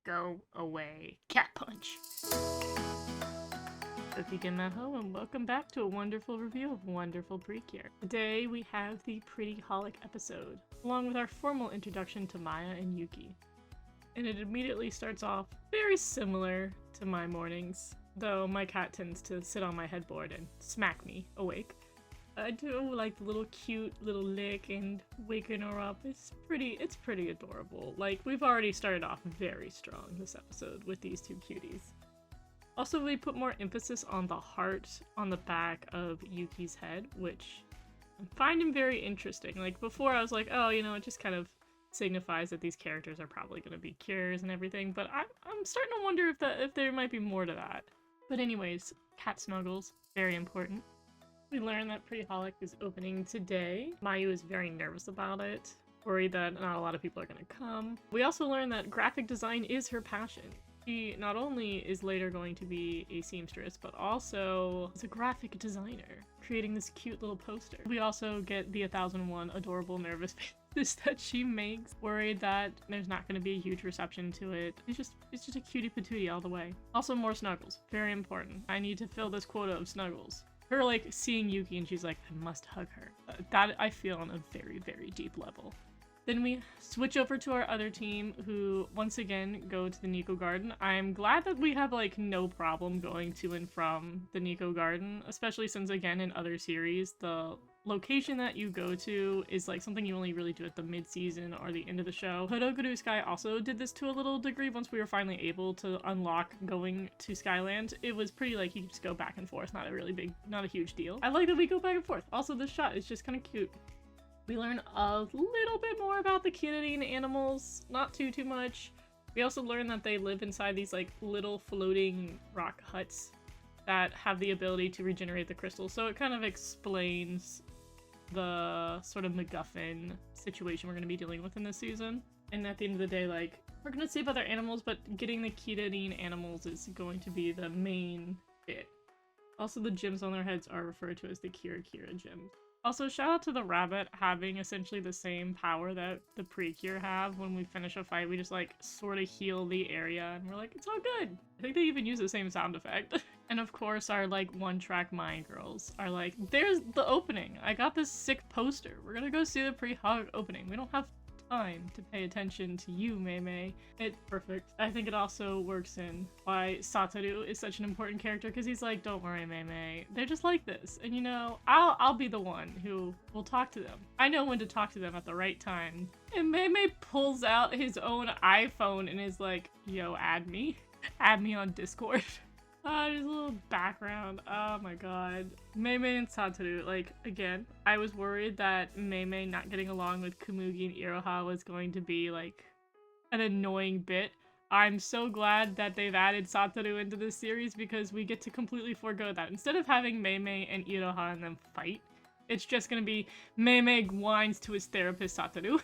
Go away. Cat punch. Okigen Maho, and welcome back to a wonderful review of Wonderful Precure. Today we have the Pretty Holic episode, along with our formal introduction to Maya and Yuki. And it immediately starts off very similar to my mornings, though my cat tends to sit on my headboard and smack me awake. I do like the little cute little lick and waking her up. It's pretty adorable. Like, we've already started off very strong this episode with these two cuties. Also, we put more emphasis on the heart on the back of Yuki's head, which I'm finding very interesting. Like, before I was like, oh, you know, it just kind of signifies that these characters are probably going to be cures and everything, but I'm starting to wonder if there might be more to that. But anyways, cat snuggles, very important. We learn that Pretty Holic is opening today. Mayu is very nervous about it, worried that not a lot of people are going to come. We also learn that graphic design is her passion. She not only is later going to be a seamstress, but also is a graphic designer, creating this cute little poster. We also get the 1001 adorable nervous faces that she makes, worried that there's not going to be a huge reception to it. It's just a cutie patootie all the way. Also, more snuggles. Very important. I need to fill this quota of snuggles. Her, like, seeing Yuki and she's like, I must hug her. That I feel on a very, very deep level. Then we switch over to our other team, who once again go to the Nico Garden. I'm glad that we have, like, no problem going to and from the Nico Garden, especially since, again, in other series, the location that you go to is, like, something you only really do at the mid-season or the end of the show. Hodogaru Sky also did this to a little degree once we were finally able to unlock going to Skyland. It was pretty, like, you could just go back and forth, not a huge deal. I like that we go back and forth. Also, this shot is just kind of cute. We learn a little bit more about the Kinodine animals, not too much. We also learn that they live inside these, like, little floating rock huts that have the ability to regenerate the crystals, so it kind of explains the sort of MacGuffin situation we're going to be dealing with in this season. And at the end of the day, like, we're going to save other animals, but getting the Kinodine animals is going to be the main bit. Also, the gems on their heads are referred to as the Kira gems. Also, shout out to the rabbit having essentially the same power that the Precure have. When we finish a fight, we just, like, sort of heal the area, and we're like, it's all good. I think they even use the same sound effect. And of course, our, like, one-track Mind Girls are like, there's the opening! I got this sick poster. We're gonna go see the Pre-Hog opening. We don't have time to pay attention to you, Mei. It's perfect. I think it also works in why Satoru is such an important character, because he's like, don't worry, Mei. They're just like this. And you know, I'll be the one who will talk to them. I know when to talk to them at the right time. And Mei pulls out his own iPhone and is like, yo, add me. Add me on Discord. There's a little background. Oh my god. Mei and Satoru, like, again, I was worried that Mei not getting along with Komugi and Iroha was going to be, like, an annoying bit. I'm so glad that they've added Satoru into this series because we get to completely forego that. Instead of having Mei and Iroha and them fight, it's just gonna be Mei whines to his therapist Satoru.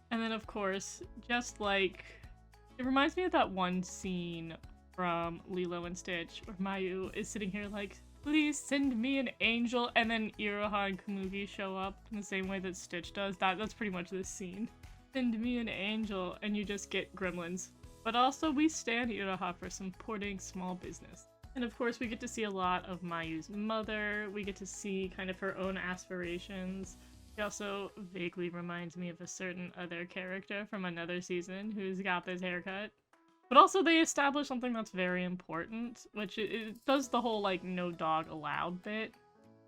And then, of course, just like, it reminds me of that one scene from Lilo and Stitch, where Mayu is sitting here like, please send me an angel, and then Iroha and Komugi show up in the same way that Stitch does. That's pretty much this scene. Send me an angel, and you just get gremlins. But also, we stand Iroha for supporting small business. And of course, we get to see a lot of Mayu's mother. We get to see kind of her own aspirations. She also vaguely reminds me of a certain other character from another season who's got this haircut. But also they establish something that's very important, which it does the whole, like, no dog allowed bit.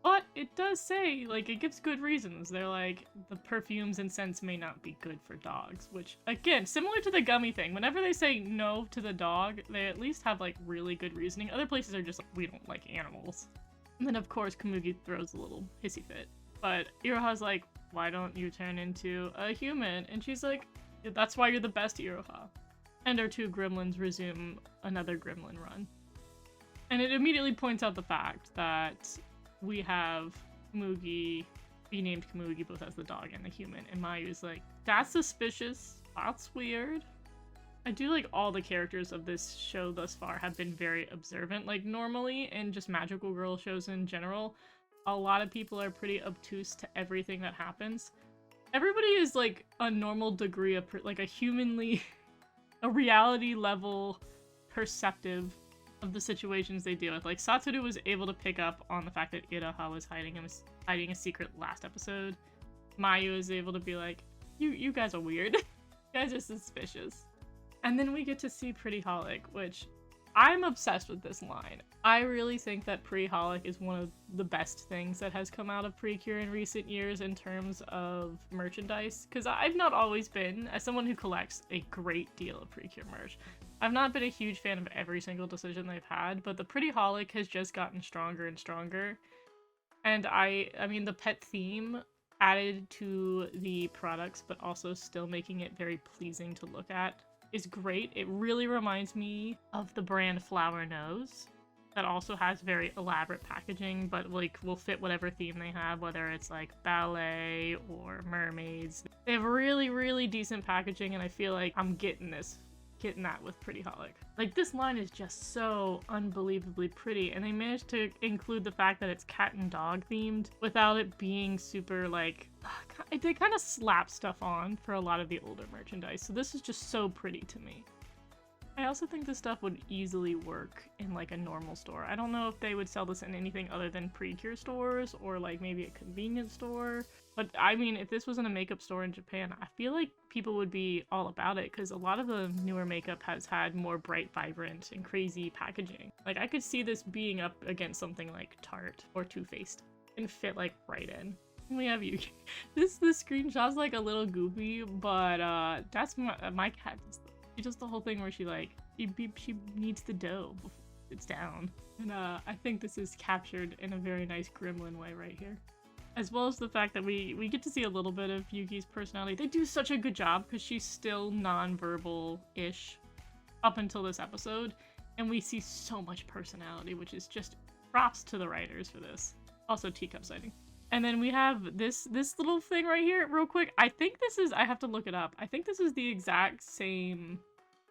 But it does say, like, it gives good reasons. They're like, the perfumes and scents may not be good for dogs, which, again, similar to the gummy thing. Whenever they say no to the dog, they at least have, like, really good reasoning. Other places are just like, we don't like animals. And then, of course, Komugi throws a little hissy fit. But Iroha's like, why don't you turn into a human? And she's like, that's why you're the best, Iroha. And our two gremlins resume another gremlin run. And it immediately points out the fact that we have Komugi, be named Komugi, both as the dog and the human, and Mayu's like, that's suspicious, that's weird. I do like all the characters of this show thus far have been very observant. Like, normally, in just magical girl shows in general, a lot of people are pretty obtuse to everything that happens. Everybody is, like, a normal degree of, like, a humanly a reality level perceptive of the situations they deal with. Like, Satoru was able to pick up on the fact that Iroha was hiding a secret last episode. Mayu is able to be like, you guys are weird. You guys are suspicious. And then we get to see Pretty Holic, which I'm obsessed with this line. I really think that Pretty Holic is one of the best things that has come out of Precure in recent years in terms of merchandise, because I've not always been, as someone who collects a great deal of Precure merch, I've not been a huge fan of every single decision they've had, but the Pretty Holic has just gotten stronger and stronger. And I mean, the pet theme added to the products, but also still making it very pleasing to look at, is great. It really reminds me of the brand Flower Nose, that also has very elaborate packaging, but like will fit whatever theme they have, whether it's like ballet or mermaids. They have really, really decent packaging, and I feel like I'm getting that with Pretty Holic. Like, this line is just so unbelievably pretty, and they managed to include the fact that it's cat and dog themed without it being super like, they kind of slap stuff on for a lot of the older merchandise, so this is just so pretty to me. I also think this stuff would easily work in like a normal store. I don't know if they would sell this in anything other than Precure stores or like maybe a convenience store. But I mean, if this was in a makeup store in Japan, I feel like people would be all about it, because a lot of the newer makeup has had more bright, vibrant, and crazy packaging. Like, I could see this being up against something like Tarte or Too Faced and fit like right in. And we have Yuki. This screenshot's like a little goofy, but that's my cat. She does the whole thing where she needs the dough before it's down. And I think this is captured in a very nice gremlin way right here. As well as the fact that we get to see a little bit of Yuki's personality. They do such a good job because she's still non-verbal-ish up until this episode. And we see so much personality, which is just props to the writers for this. Also, teacup sighting. And then we have this little thing right here, real quick. I think this is, I have to look it up. I think this is the exact same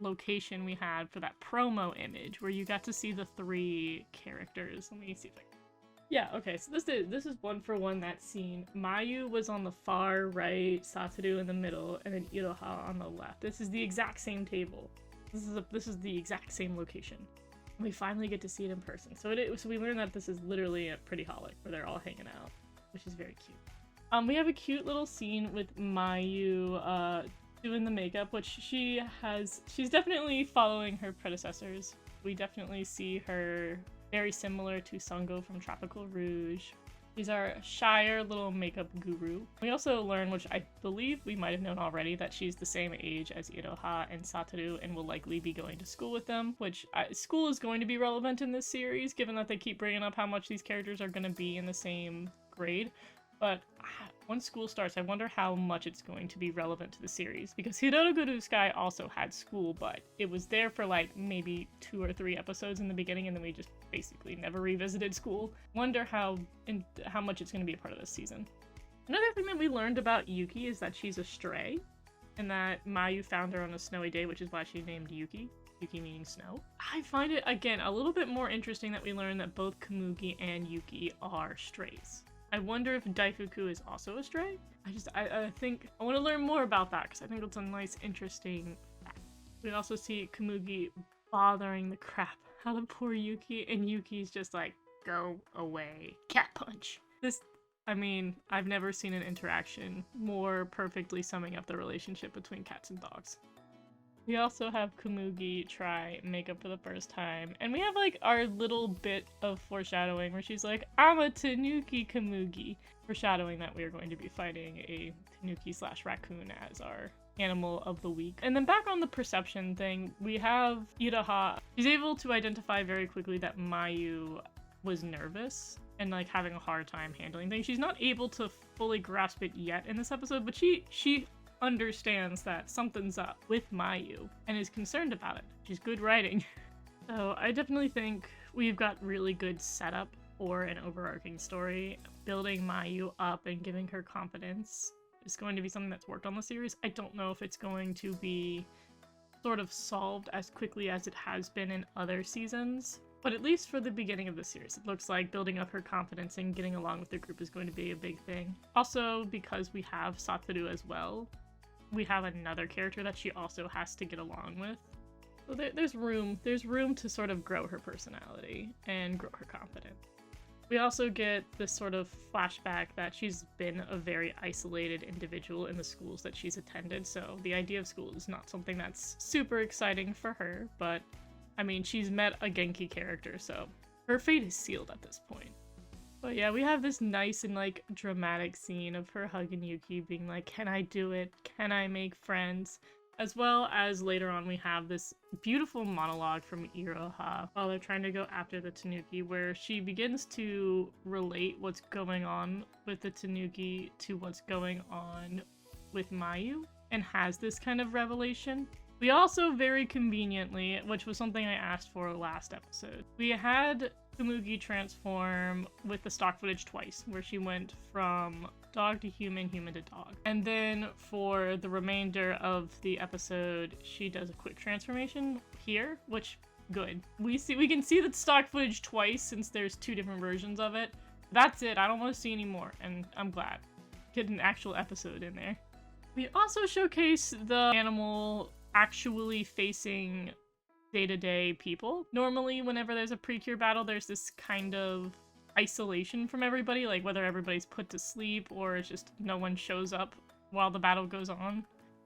location we had for that promo image where you got to see the 3 characters. Let me see if I can. Yeah, okay, so this is one for one that scene. Mayu was on the far right, Satoru in the middle, and then Iroha on the left. This is the exact same table. This is the exact same location. We finally get to see it in person. So we learned that this is literally a Pretty Holic where they're all hanging out, which is very cute. We have a cute little scene with Mayu doing the makeup, which she's definitely following her predecessors. We definitely see her very similar to Sungo from Tropical Rouge. She's our shyer little makeup guru. We also learn, which I believe we might have known already, that she's the same age as Iroha and Satoru and will likely be going to school with them, which school is going to be relevant in this series, given that they keep bringing up how much these characters are going to be in the same grade. But once school starts, I wonder how much it's going to be relevant to the series, because Hiroguru Sky also had school, but it was there for like maybe 2 or 3 episodes in the beginning, and then we just basically never revisited school. Wonder how much it's going to be a part of this season. Another thing that we learned about Yuki is that she's a stray, and that Mayu found her on a snowy day, which is why she's named Yuki. Yuki meaning snow. I find it, again, a little bit more interesting that we learn that both Komugi and Yuki are strays. I wonder if Daifuku is also a stray? I think I want to learn more about that, because I think it's a nice, interesting fact. We also see Komugi bothering the crap out of poor Yuki, and Yuki's just like, go away. Cat punch. I mean, I've never seen an interaction more perfectly summing up the relationship between cats and dogs. We also have Komugi try makeup for the first time, and we have like our little bit of foreshadowing where she's like, I'm a Tanuki Komugi, foreshadowing that we are going to be fighting a Tanuki/raccoon as our animal of the week. And then back on the perception thing, we have Iroha. She's able to identify very quickly that Mayu was nervous and like having a hard time handling things. She's not able to fully grasp it yet in this episode, but she understands that something's up with Mayu and is concerned about it, which is good writing. So I definitely think we've got really good setup for an overarching story. Building Mayu up and giving her confidence is going to be something that's worked on the series. I don't know if it's going to be sort of solved as quickly as it has been in other seasons, but at least for the beginning of the series, it looks like building up her confidence and getting along with the group is going to be a big thing. Also, because we have Satoru as well, we have another character that she also has to get along with. So there's room to sort of grow her personality and grow her confidence. We also get this sort of flashback that she's been a very isolated individual in the schools that she's attended, so the idea of school is not something that's super exciting for her, but I mean, she's met a Genki character, so her fate is sealed at this point. But yeah, we have this nice and like dramatic scene of her hugging Yuki, being like, can I do it? Can I make friends? As well as later on we have this beautiful monologue from Iroha while they're trying to go after the Tanuki, where she begins to relate what's going on with the Tanuki to what's going on with Mayu, and has this kind of revelation. We also very conveniently, which was something I asked for last episode, we had Kumugi transform with the stock footage twice, where she went from dog to human, human to dog. And then for the remainder of the episode, she does a quick transformation here, which, good. We can see the stock footage twice since there's 2 different versions of it. That's it, I don't want to see any more, and I'm glad. Get an actual episode in there. We also showcase the animal actually facing day-to-day people. Normally, whenever there's a Precure battle, there's this kind of isolation from everybody, like whether everybody's put to sleep or it's just no one shows up while the battle goes on.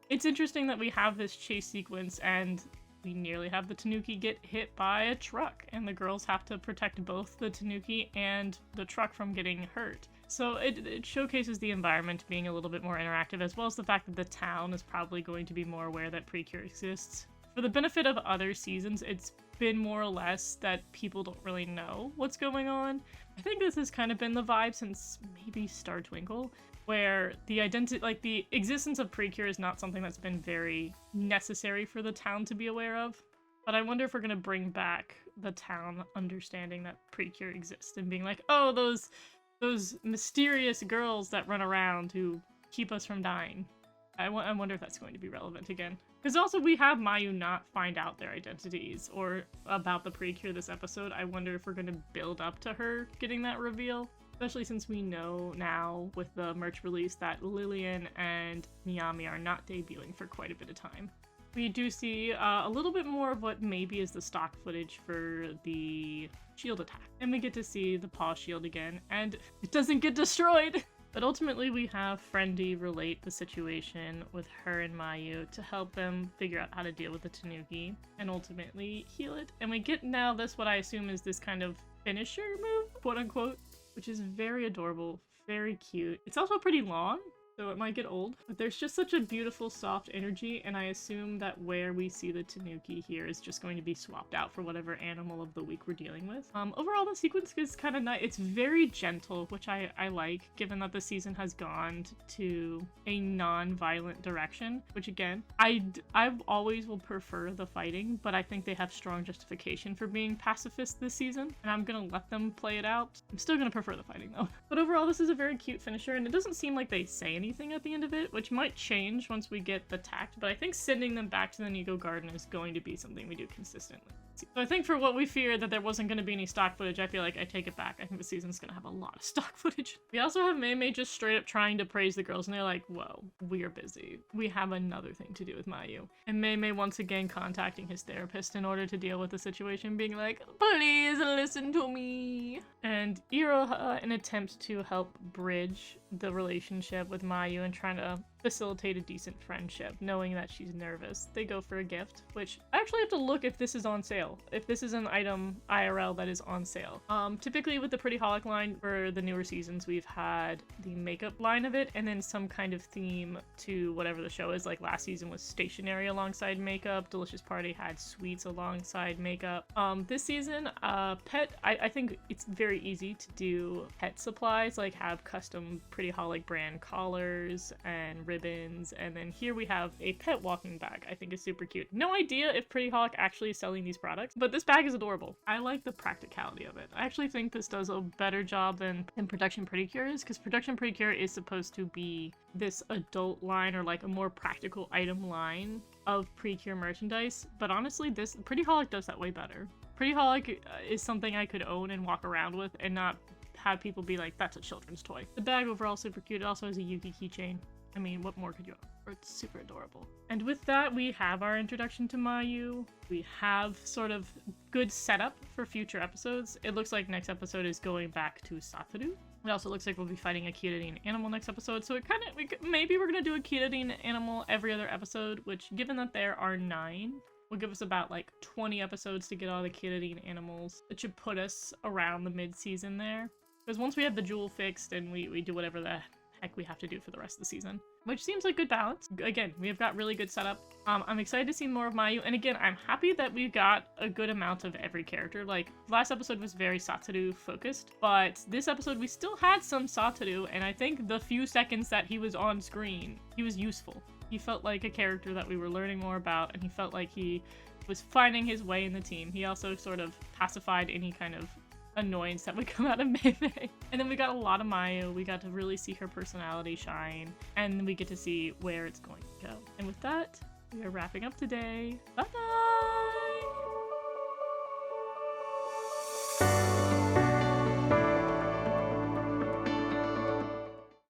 It's interesting that we have this chase sequence and we nearly have the Tanuki get hit by a truck, and the girls have to protect both the Tanuki and the truck from getting hurt. So it showcases the environment being a little bit more interactive, as well as the fact that the town is probably going to be more aware that Precure exists. For the benefit of other seasons, it's been more or less that people don't really know what's going on. I think this has kind of been the vibe since maybe Star Twinkle, where the existence of Precure is not something that's been very necessary for the town to be aware of. But I wonder if we're gonna bring back the town understanding that Precure exists and being like, oh, those mysterious girls that run around who keep us from dying. I wonder if that's going to be relevant again. Because also we have Mayu not find out their identities or about the Precure this episode. I wonder if we're going to build up to her getting that reveal. Especially since we know now with the merch release that Lillian and Miyami are not debuting for quite a bit of time. We do see a little bit more of what maybe is the stock footage for the shield attack. And we get to see the paw shield again, and it doesn't get destroyed! But ultimately we have Friendy relate the situation with her and Mayu to help them figure out how to deal with the Tanuki and ultimately heal it. And we get now this, what I assume is this kind of finisher move, quote unquote, which is very adorable, very cute. It's also pretty long, so it might get old, but there's just such a beautiful soft energy, and I assume that where we see the Tanuki here is just going to be swapped out for whatever animal of the week we're dealing with. Overall, the sequence is kind of nice. It's very gentle, which I like, given that the season has gone to a non-violent direction, which again, I always will prefer the fighting, but I think they have strong justification for being pacifist this season, and I'm gonna let them play it out. I'm still gonna prefer the fighting though. But overall, this is a very cute finisher, and it doesn't seem like they say anything at the end of it, which might change once we get the tact, but I think sending them back to the Nigo Garden is going to be something we do consistently. So I think for what we feared that there wasn't going to be any stock footage, I feel like I take it back. I think the season's going to have a lot of stock footage. We also have Mei just straight up trying to praise the girls, and they're like, whoa, we're busy. We have another thing to do with Mayu. And Mei once again contacting his therapist in order to deal with the situation, being like, please listen to me. And Iroha, in an attempt to help bridge the relationship with Mayu and trying to facilitate a decent friendship, knowing that she's nervous, they go for a gift, which I actually have to look if this is on sale, if this is an item IRL that is on sale. Typically with the Pretty Holic line for the newer seasons, we've had the makeup line of it and then some kind of theme to whatever the show is. Like last season was stationery alongside makeup, Delicious Party had sweets alongside makeup. This season, pet, I think it's very easy to do pet supplies, like have custom Pretty Holic brand collars and ribbons, and then here we have a pet walking bag. I think is super cute. No idea if Pretty Holic actually is selling these products, but this bag is adorable. I like the practicality of it. I actually think this does a better job than Production Precure is, because Production Precure is supposed to be this adult line or like a more practical item line of Precure merchandise, but honestly this Pretty Holic does that way better. Pretty Holic is something I could own and walk around with and not have people be like, that's a children's toy. The bag overall super cute. It also has a Yuki keychain. I mean, what more could you offer? It's super adorable. And with that, we have our introduction to Mayu. We have sort of good setup for future episodes. It looks like next episode is going back to Satoru. It also looks like we'll be fighting a Kyoto animal next episode, so it kind of, maybe we're gonna do a Kyoto animal every other episode, which, given that there are 9, will give us about like 20 episodes to get all the Kyoto animals. It should put us around the mid-season there. Because once we have the jewel fixed, and we do whatever the heck we have to do for the rest of the season, which seems like good balance. Again, we have got really good setup. I'm excited to see more of Mayu, and again, I'm happy that we've got a good amount of every character. Like, last episode was very Satoru focused, but this episode we still had some Satoru, and I think the few seconds that he was on screen, he was useful. He felt like a character that we were learning more about, and he felt like he was finding his way in the team. He also sort of pacified any kind of annoyance that would come out of Mei. And then we got a lot of Mayu. We got to really see her personality shine, and we get to see where it's going to go. And with that, we are wrapping up today. Bye bye!